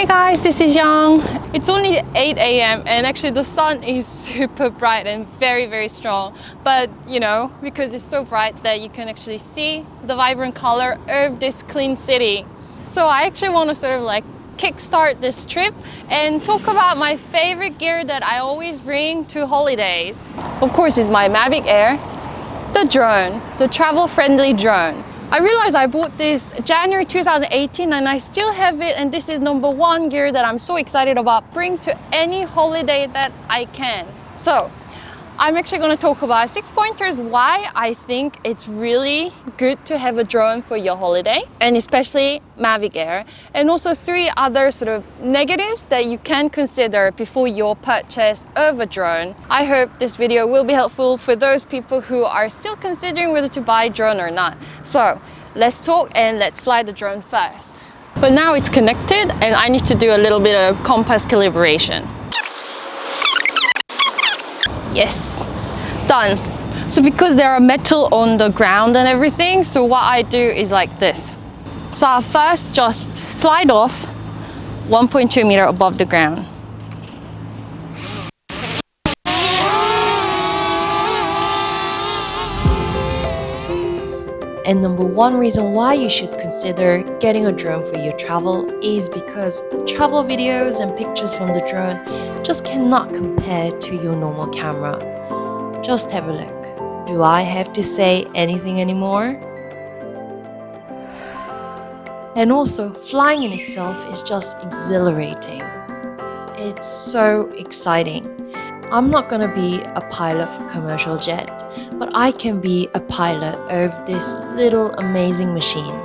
Hi guys, this is Young. It's only 8 a.m. and actually the sun is super bright and very strong. But you know, because it's so bright that you can actually see the vibrant color of this clean city. So I actually want to sort of like kickstart this trip and talk about my favorite gear that I always bring to holidays. Of course, it's my Mavic Air, the drone, the travel-friendly drone. I realized I bought this January 2018 and I still have it, and this is #1 gear that I'm so excited about bring to any holiday that I can. So I'm actually going to talk about 6 pointers why I think it's really good to have a drone for your holiday, and especially Mavic Air, and also 3 other sort of negatives that you can consider before your purchase of a drone. I hope this video will be helpful for those people who are still considering whether to buy a drone or not. So let's talk and let's fly the drone first. But now it's connected and I need to do a little bit of compass calibration. Yes, done. So because there are metal on the ground and everything, so what I do is like this. So I'll first just slide off 1.2 meter above the ground. And #1 reason why you should consider getting a drone for your travel is because travel videos and pictures from the drone just cannot compare to your normal camera. Just have a look. Do I have to say anything anymore? And also, flying in itself is just exhilarating. It's so exciting. I'm not gonna be a pilot for commercial jet, but I can be a pilot of this little amazing machine.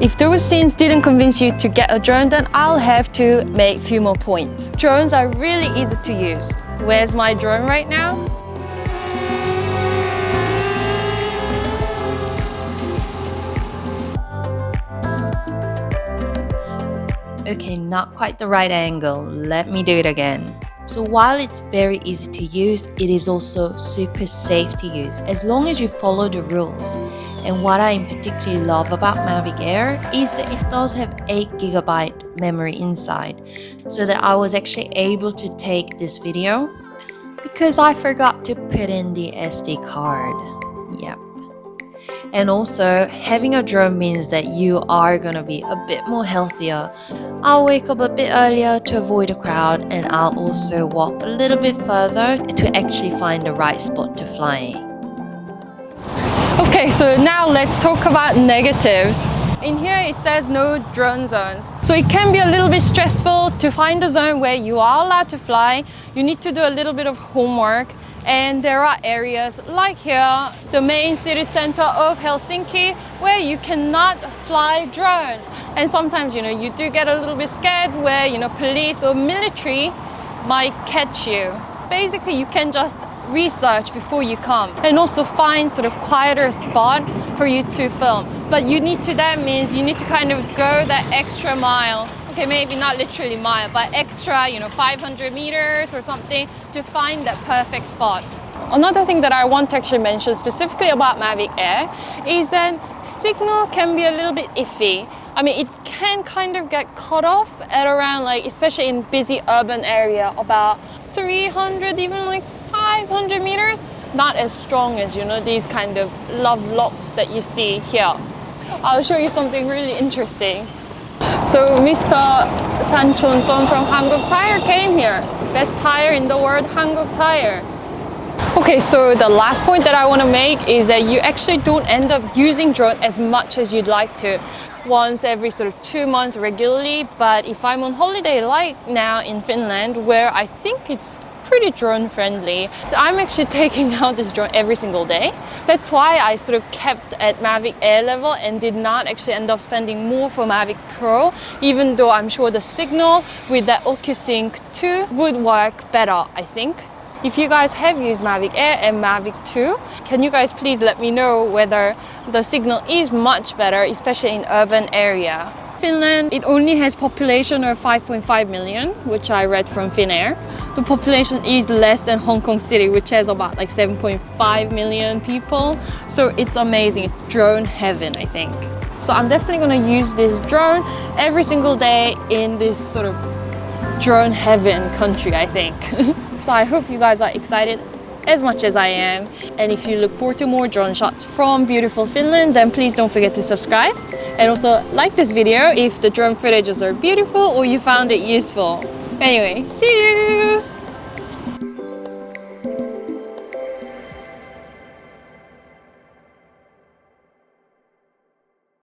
If those scenes didn't convince you to get a drone, then I'll have to make a few more points. Drones are really easy to use. Where's my drone right now? Okay, not quite the right angle. Let me do it again. So while it's very easy to use, it is also super safe to use as long as you follow the rules. And what I particularly love about Mavic Air is that it does have 8GB memory inside, so that I was actually able to take this video because I forgot to put in the SD card. Yep. And also, having a drone means that you are gonna be a bit more healthier. I'll wake up a bit earlier to avoid a crowd, and I'll also walk a little bit further to actually find the right spot to fly. Okay, so now let's talk about negatives. In here it says no drone zones. So it can be a little bit stressful to find a zone where you are allowed to fly. You need to do a little bit of homework. And there are areas like here, the main city center of Helsinki, where you cannot fly drones. And sometimes, you know, you do get a little bit scared where, you know, police or military might catch you. Basically, you can just research before you come and also find sort of quieter spot for you to film. But that means you need to kind of go that extra mile. Okay, maybe not literally mile, but extra, you know, 500 meters or something to find that perfect spot. Another thing that I want to actually mention specifically about Mavic Air is that signal can be a little bit iffy. I mean, it can kind of get cut off at around, like, especially in busy urban area, about 300, even like 500 meters. Not as strong as, you know, these kind of love locks that you see here. I'll show you something really interesting. So Mr. Sanchon-son from Hanguk Tire came here. Best tire in the world, Hanguk Tire. Okay, so the last point that I want to make is that you actually don't end up using drone as much as you'd like to. Once every sort of 2 months regularly. But if I'm on holiday like now in Finland, where I think it's pretty drone friendly, so I'm actually taking out this drone every single day. That's why I sort of kept at Mavic Air level and did not actually end up spending more for Mavic Pro, even though I'm sure the signal with that OcuSync 2 would work better, I think. If you guys have used Mavic Air and Mavic 2, can you guys please let me know whether the signal is much better, especially in urban area? Finland, it only has population of 5.5 million, which I read from Finnair. The population is less than Hong Kong City, which has about like 7.5 million people. So it's amazing. It's drone heaven, I think. So I'm definitely gonna use this drone every single day in this sort of drone heaven country, I think. So I hope you guys are excited as much as I am. And if you look forward to more drone shots from beautiful Finland, then please don't forget to subscribe. And also like this video if the drone footages are beautiful or you found it useful. Anyway, see you!